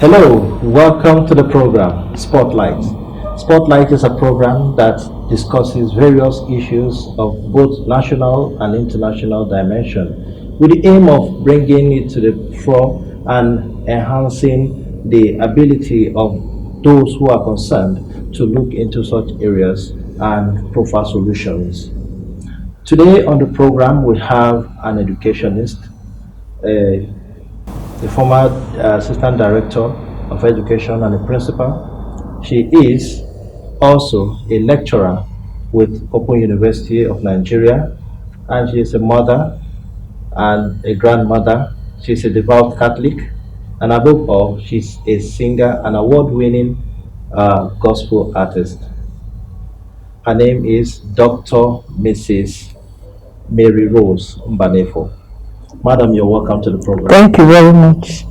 Hello, welcome to the program Sportlight. Spotlight is a program that discusses various issues of both national and international dimension with the aim of bringing it to the fore and enhancing the ability of those who are concerned to look into such areas and profile solutions. Today on the program, we have an educationist, a the former assistant director of education and a principal. She is also a lecturer with Open University of Nigeria, and she is a mother and a grandmother. She's a devout Catholic, and above all, she's a singer and award-winning gospel artist. Her name is Dr. Mrs. Mary Rose Mbanefo. Madam, you're welcome to the program. Thank you very much.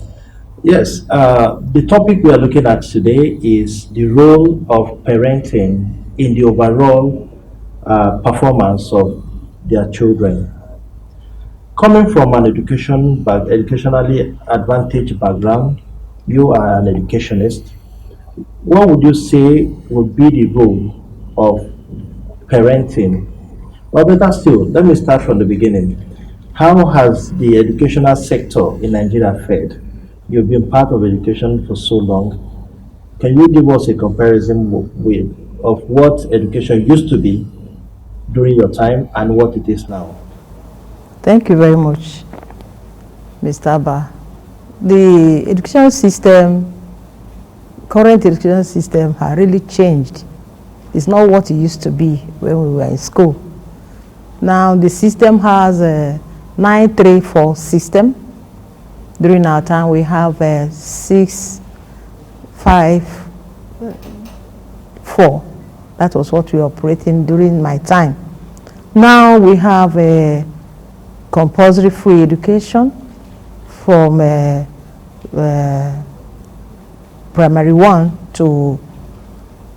Yes, the topic we are looking at today is the role of parenting in the overall performance of their children. Coming from an educationally advantaged background, you are an educationist. What would you say would be the role of parenting? Well, better still, let me start from the beginning. How has the educational sector in Nigeria fared? You've been part of education for so long. Can you give us a comparison of what education used to be during your time and what it is now? Thank you very much, Mr. Abba. The education system, current education system, has really changed. It's not what it used to be when we were in school. Now the system has a 934 system. During our time, we have a 654. That was what we were operating during my time. Now we have a compulsory free education from primary 1 to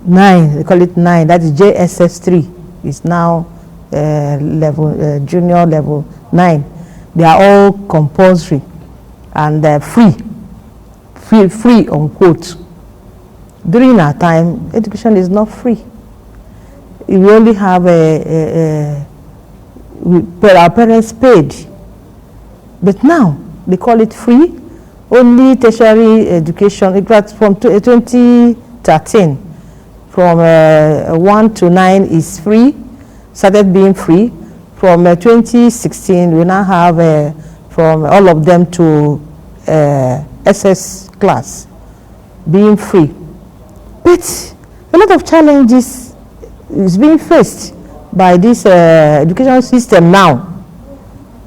9. They call it 9. That is JSS3. It's now junior level 9. They are all compulsory and free unquote. During our time, education is not free. We only have our parents paid, but now they call it free. Only tertiary education, in fact, from 2013, from 1 to 9 is free, started being free. From 2016, we now have from all of them to SS class being free. But a lot of challenges is being faced by this education system now.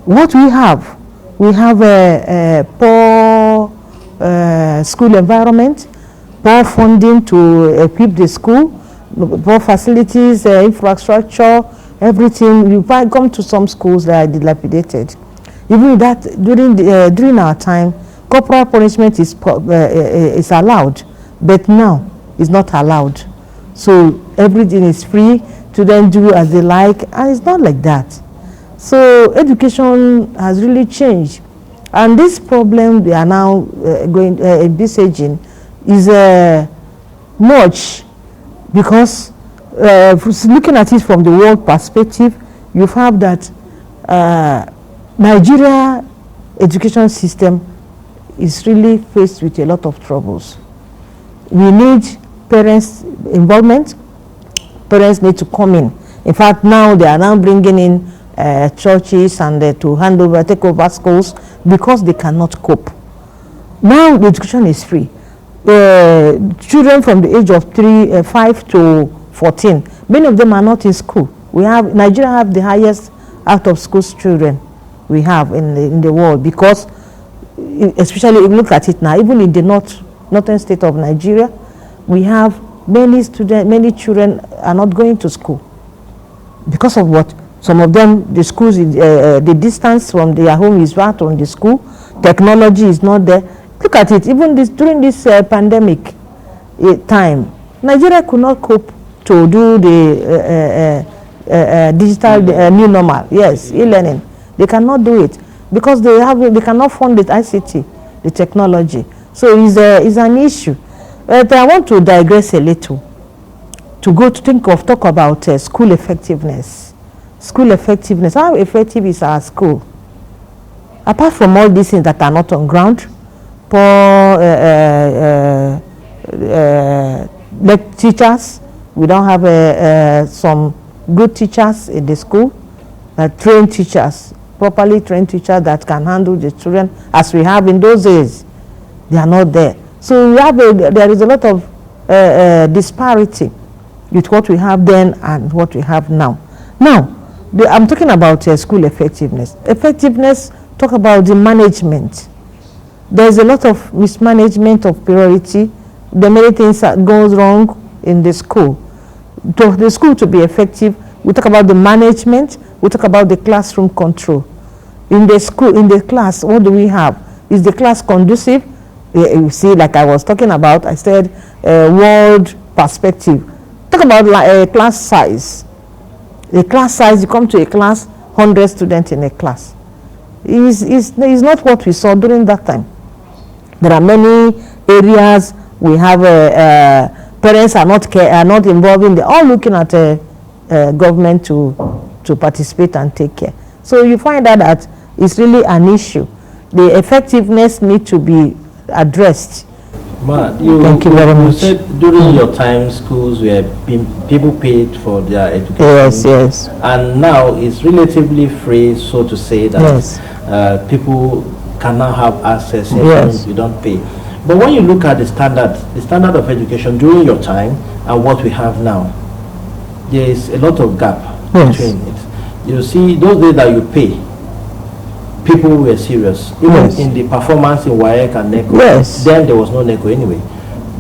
What we have a poor school environment, poor funding to equip the school, poor facilities, infrastructure, everything. You come to some schools that are dilapidated. Even that during our time, corporal punishment is allowed, but now it's not allowed. So everything is free to then do as they like, and it's not like that. So education has really changed, and this problem they are now envisaging is much, because looking at it from the world perspective, you have that Nigeria education system is really faced with a lot of troubles. We need parents' involvement. Parents need to come in. In fact, now they are now bringing in churches and to take over schools because they cannot cope. Now the education is free. Children from the age of 5 to 14, many of them are not in school. Nigeria have the highest out of school children we have in the world, because especially if you look at it now, even in the northern state of Nigeria, we have many children are not going to school. Because of what? Some of them, the schools, the distance from their home is far from the school. Technology is not there. Look at it, even during this pandemic time, Nigeria could not cope to do the digital new normal. Yes, e-learning. They cannot do it because they cannot fund the ICT, the technology. So it's an issue. But I want to digress a little to talk about school effectiveness. School effectiveness. How effective is our school? Apart from all these things that are not on ground, poor teachers, we don't have some good teachers in the school, trained teachers, properly trained teachers that can handle the children as we have in those days. They are not there. So there is a lot of disparity with what we have then and what we have now. Now, I'm talking about school effectiveness. Effectiveness, talk about the management. There's a lot of mismanagement of priority. There are many things that goes wrong in the school. For the school to be effective, we talk about the management, we talk about the classroom control. In the school, in the class, what do we have? Is the class conducive? You see, like I was talking about, I said world perspective. Talk about class size. The class size, you come to a class, 100 students in a class. Is not what we saw during that time. There are many areas we have parents are not involved in. They're all looking at government to participate and take care. So you find out that it's really an issue. The effectiveness needs to be addressed. Thank you very much. You said during your time, schools were people paid for their education. Yes. And now it's relatively free, so to say, that people can now have access if you don't pay. But when you look at the standard of education during your time and what we have now, there is a lot of gap between it. You see, those days that you pay, people were serious. Even in the performance in WAEC and NECO, then there was no NECO anyway.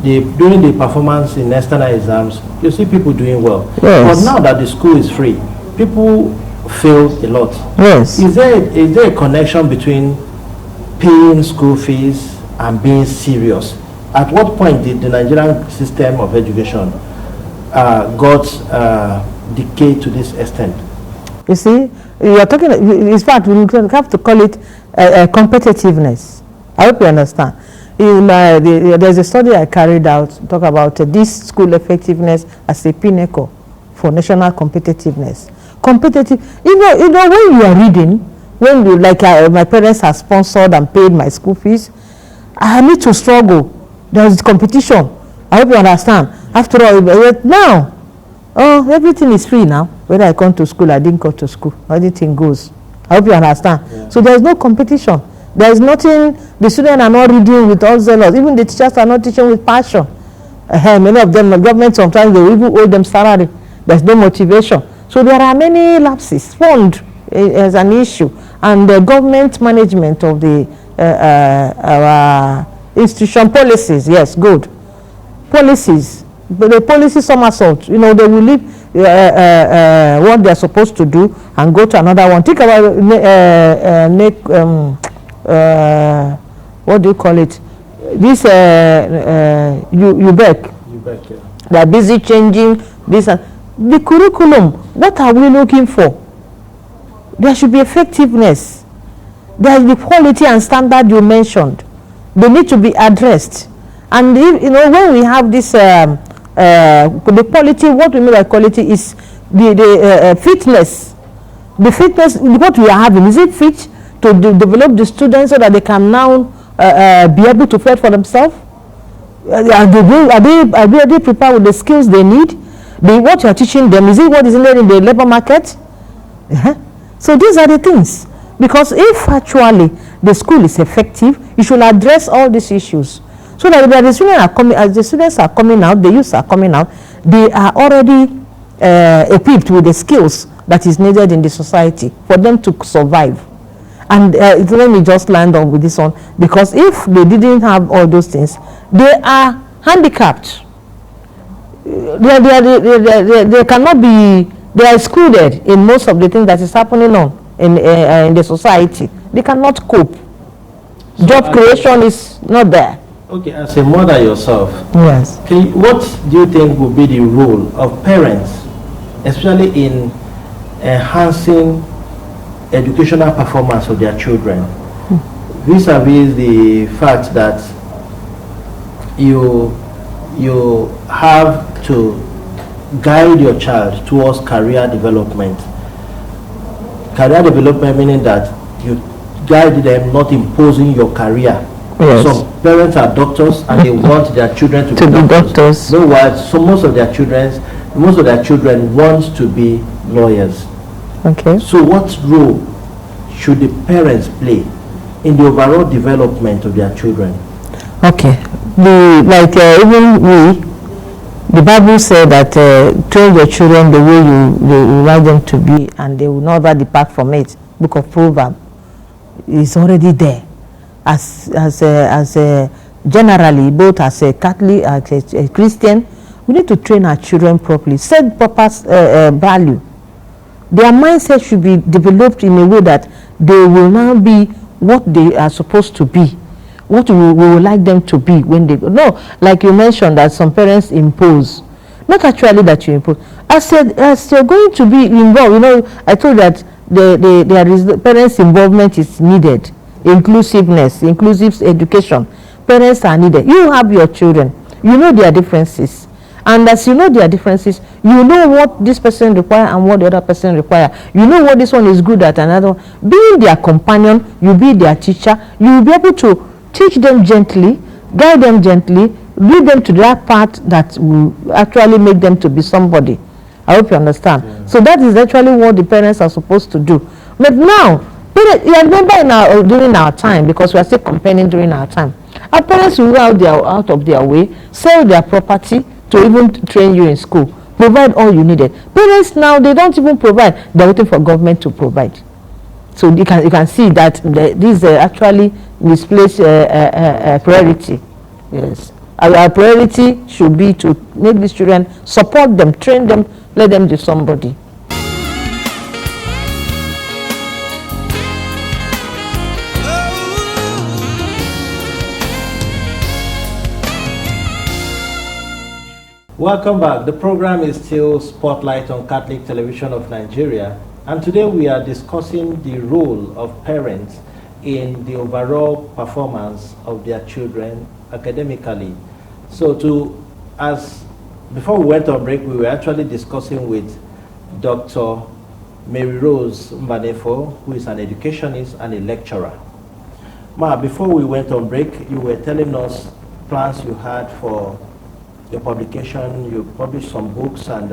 During the performance in external exams, you see people doing well. But now that the school is free, people fail a lot. Is there a connection between paying school fees and being serious? At what point did the Nigerian system of education got decayed to this extent? You see, you are talking, in fact, we have to call it competitiveness. I hope you understand. There's a study I carried out, talk about this school effectiveness as a pinnacle for national competitiveness. You know, when you are reading, when you, like my parents have sponsored and paid my school fees, I need to struggle. There's competition. I hope you understand. After all, now, everything is free now. Whether I come to school, I didn't go to school, everything goes. I hope you understand. So there's no competition. There's nothing, the students are not reading with all zealous. Even the teachers are not teaching with passion. Many of them, the government sometimes they even owe them salary. There's no motivation. So there are many lapses. Fund is an issue. And the government management of our institution policies, good. Policies, but the policy somersault, you know, they will leave what they're supposed to do and go to another one. Think about what do you call it? This UBEC. They're busy changing this. The curriculum, what are we looking for? There should be effectiveness. There is the quality and standard you mentioned. They need to be addressed. And you know, when we have this, the quality, what we mean by quality is the fitness. The fitness, what we are having, is it fit to develop the students so that they can now be able to fend for themselves? Are they prepared with the skills they need? What you are teaching them, is it what is needed in the labor market? So these are the things. Because if actually the school is effective, it should address all these issues. So that the students are coming, as the students are coming out, the youths are coming out, they are already equipped with the skills that is needed in the society for them to survive. And let me just land on with this one, because if they didn't have all those things, they are handicapped. They cannot be, they are excluded in most of the things that is happening in the society. They cannot cope. So job creation is not there. Okay, as a mother yourself, what do you think will be the role of parents, especially in enhancing educational performance of their children, vis-a-vis the fact that you have to guide your child towards career development. Career development meaning that you guide them, not imposing your career. Yes. Some parents are doctors and they want their children to be doctors. Meanwhile, so most of their children want to be lawyers. Okay. So what role should the parents play in the overall development of their children? Okay. Even we, the Bible said that train your children the way you like them to be, and they will never depart from it. Book of Proverbs is already there. As generally, both as a Catholic, as a Christian, we need to train our children properly, set proper value. Their mindset should be developed in a way that they will now be what they are supposed to be, what we would like them to be when they go. No, like you mentioned that some parents impose. Not actually that you impose. As you're going to be involved, I told that the parents' involvement is needed. Inclusiveness, inclusive education. Parents are needed. You have your children. You know their differences. And as you know their differences, you know what this person requires and what the other person requires. You know what this one is good at, another one. Being their companion, you be their teacher. You will be able to teach them gently, guide them gently, lead them to that path that will actually make them to be somebody. I hope you understand. Yeah. So that is actually what the parents are supposed to do. But now, I remember during our time, because we are still campaigning during our time, our parents will go out of their way, sell their property to even train you in school, provide all you needed. Parents now, they don't even provide. They're waiting for government to provide. So you can see that this actually misplaced priority. Yes, our priority should be to make these children, support them, train them, let them do somebody. Welcome back. The program is still Spotlight on Catholic Television of Nigeria, and today we are discussing the role of parents in the overall performance of their children academically. So before we went on break, we were actually discussing with Dr. Mary Rose Mbanefo, who is an educationist and a lecturer. Ma, before we went on break, you were telling us plans you had for your publication. You published some books and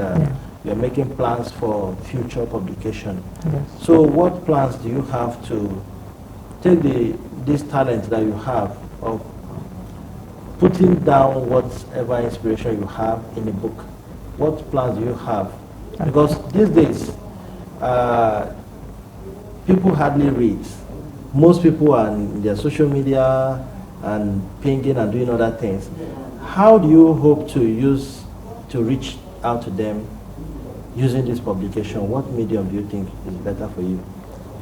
you're making plans for future publication. Yes. So what plans do you have to take this talent that you have of putting down whatever inspiration you have in a book? What plans do you have? Because these days, people hardly read. Most people are in their social media and pinging and doing other things. How do you hope to reach out to them using this publication? What medium do you think is better for you?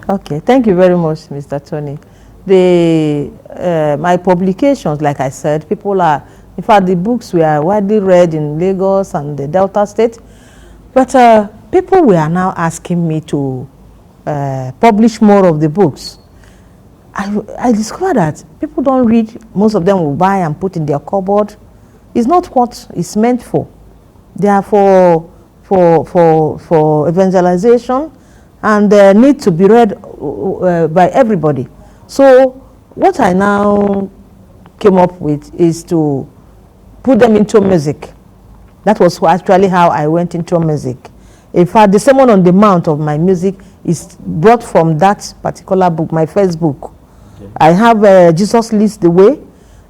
Okay, thank you very much, Mr. Tony. My publications, like I said, in fact, the books were widely read in Lagos and the Delta State, but people were now asking me to publish more of the books. I discovered that people don't read. Most of them will buy and put in their cupboard. It's not what it's meant for. They are for evangelization, and they need to be read by everybody. So what I now came up with is to put them into music. That was actually how I went into music. In fact, the Sermon on the Mount of my music is brought from that particular book, my first book. Okay. I have Jesus Leads the Way.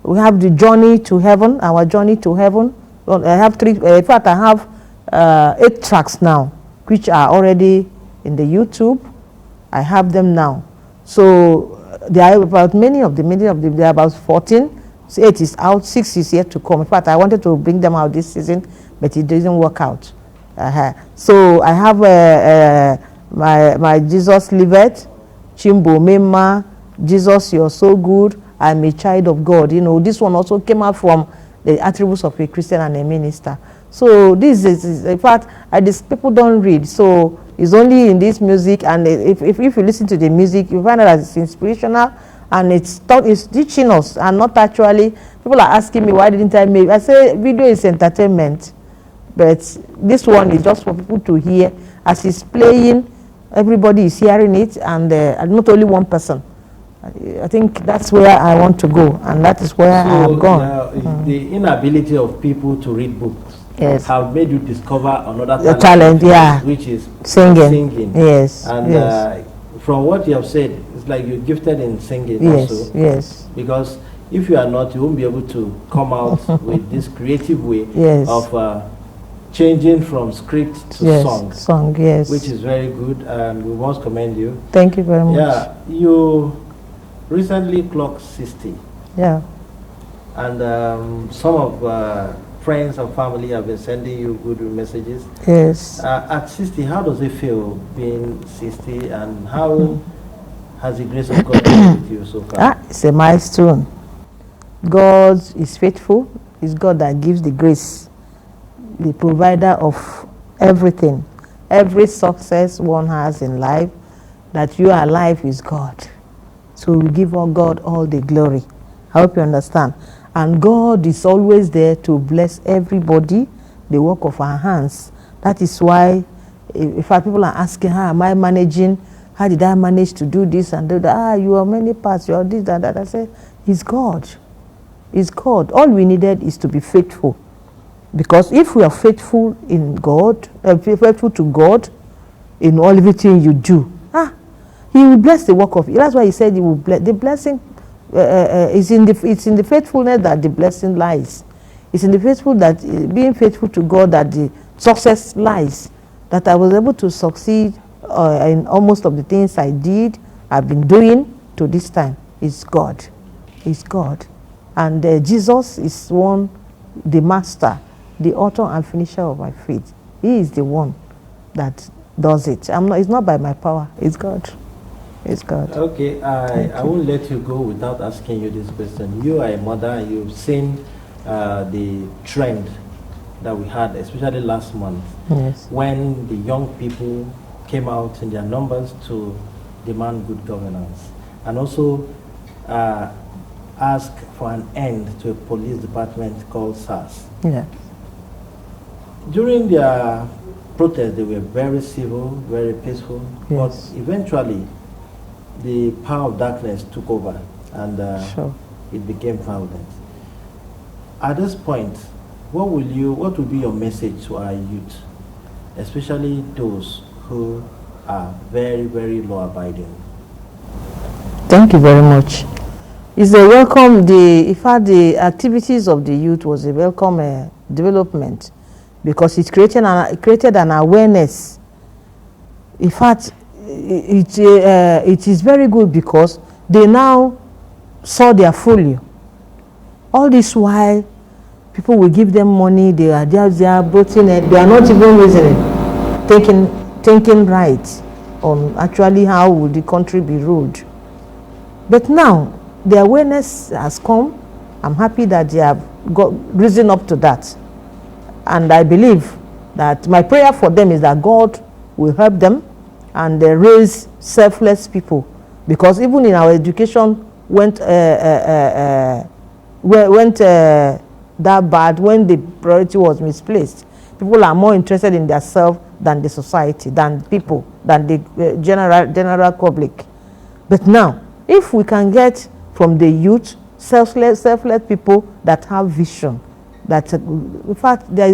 We have the Journey to Heaven, our Journey to Heaven. I have in fact, I have 8 tracks now, which are already in the YouTube. I have them now. So there are about many of them, there are about 14. So 8 is out, 6 is yet to come. In fact, I wanted to bring them out this season, but it didn't work out. So I have my Jesus Liveth, Chimbo Mema, Jesus You're So Good, I'm a Child of God. You know, this one also came out from the attributes of a Christian and a minister. So this is in fact, people don't read. So it's only in this music, and if you listen to the music, you find out that it's inspirational and it's teaching us, and not actually People are asking me, why didn't I make? I say video is entertainment, but this one is just for people to hear. As it's playing, everybody is hearing it, and not only one person. I think that's where I want to go, and that is where I have gone. The inability of people to read books have made you discover another talent, which is singing. Yes. And from what you have said, it's like you're gifted in singing also. Yes. Because if you are not, you won't be able to come out with this creative way of changing from script to song, which is very good, and we must commend you. Thank you very much. Yeah, you recently clocked 60. Yeah. And some of friends and family have been sending you good messages. Yes. At 60, how does it feel being 60, and how has the grace of God been with you so far? It's a milestone. God is faithful. It's God that gives the grace, the provider of everything. Every success one has in life, that you are alive, is God. So we give God all the glory. I hope you understand. And God is always there to bless everybody, the work of our hands. That is why, if people are asking, how am I managing? How did I manage to do this and do that? You are many parts, you are this and that. I say, it's God. It's God. All we needed is to be faithful. Because if we are faithful in God, faithful to God in all everything you do, He will bless the work of you. That's why He said He will bless. The blessing is it's in the faithfulness that the blessing lies. It's in the faithful that being faithful to God that the success lies. That I was able to succeed in almost of the things I did, I've been doing to this time. It's God. It's God. And Jesus is one, the master, the author and finisher of my faith. He is the one that does it. It's not by my power. It's God. It's God. Okay, I won't let you go without asking you this question. You are a mother, and you've seen the trend that we had, especially last month, when the young people came out in their numbers to demand good governance, and also ask for an end to a police department called SARS. Yeah. During their protest, they were very civil, very peaceful, but eventually the power of darkness took over, and it became violent. At this point, what will be your message to our youth, especially those who are very, very law-abiding? Thank you very much. It's a welcome. In fact, the activities of the youth was a welcome development, because it created an awareness. In fact, it is very good because they now saw their folly. All this while, people will give them money. They are voting it. They are not even reasoning, thinking right on actually how would the country be ruled. But now the awareness has come. I'm happy that they have risen up to that, and I believe that my prayer for them is that God will help them and raise selfless people, because even in our education went that bad when the priority was misplaced. People are more interested in themselves than the society, than people, than the general public. But now, if we can get from the youth selfless people that have vision, that in fact I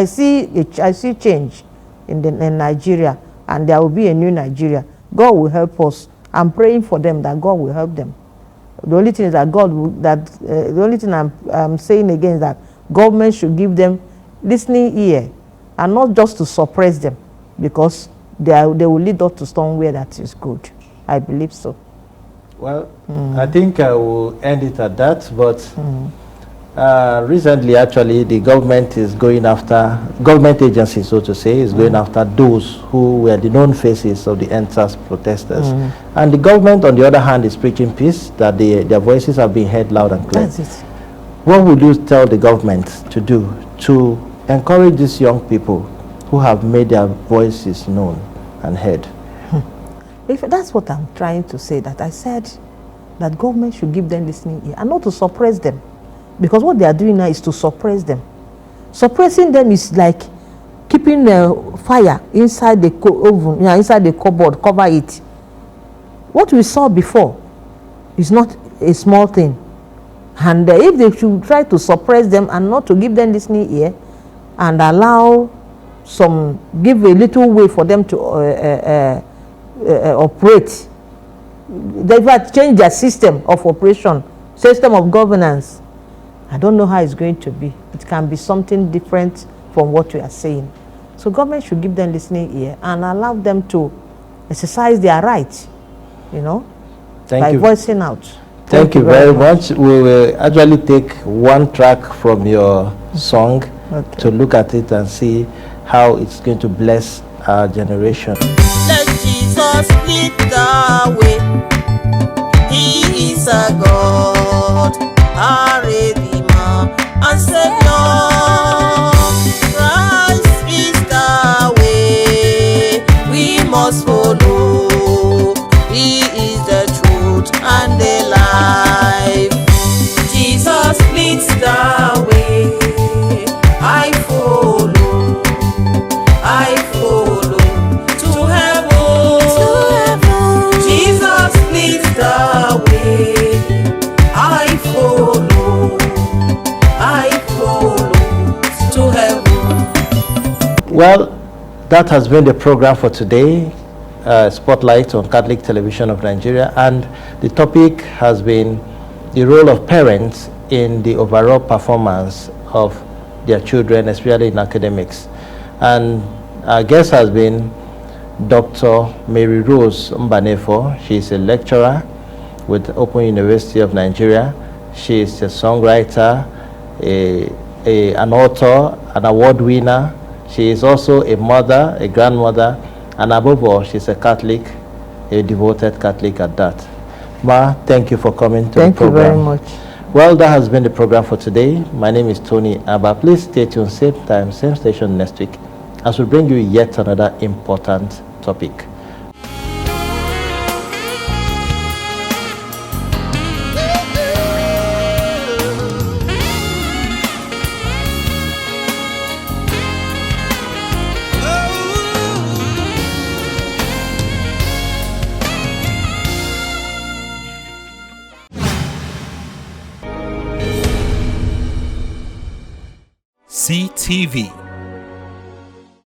see change in Nigeria, and there will be a new Nigeria. God will help us. I'm praying for them that God will help them. The only thing is that the only thing I'm saying again is that government should give them listening ear, and not just to suppress them, because they will lead us to somewhere that is good. I believe so. Well, I think I will end it at that, but recently actually the government is going after, government agencies so to say, is going after those who were the known faces of the NSAS protesters. And the government on the other hand is preaching peace, that their voices are being heard loud and clear. That's it. What would you tell the government to do to encourage these young people who have made their voices known and heard? If that's what I'm trying to say, that I said that government should give them listening ear and not to suppress them. because what they are doing now is to suppress them. Suppressing them is like keeping fire inside the oven, inside the cupboard, cover it. What we saw before is not a small thing. And if they should try to suppress them and not to give them listening ear and allow give a little way for them to operate, they've had to change their system of operation, system of governance. I don't know how it's going to be. It can be something different from what we are saying. So government should give them listening ear and allow them to exercise their rights, by voicing out. Thank you very much. We will actually take one track from your song to look at it and see how it's going to bless our generation. Let Jesus lead the way. He is a God, a Redeemer and Savior. Christ is the way we must follow. He is the truth and the life. Jesus leads the way. I follow to heaven. Jesus leads the way. I follow to heaven. Well, that has been the program for today, Spotlight on Catholic Television of Nigeria, and the topic has been the role of parents in the overall performance of their children, especially in academics. And our guest has been Dr. Mary Rose Mbanefo. She is a lecturer with Open University of Nigeria. She is a songwriter, an author, an award winner. She is also a mother, a grandmother, and above all, she's a Catholic, a devoted Catholic at that. Ma, thank you for coming to the program. Thank you very much. Well, that has been the program for today. My name is Tony Abba. Please stay tuned, same time, same station next week, as we bring you yet another important topic. CTV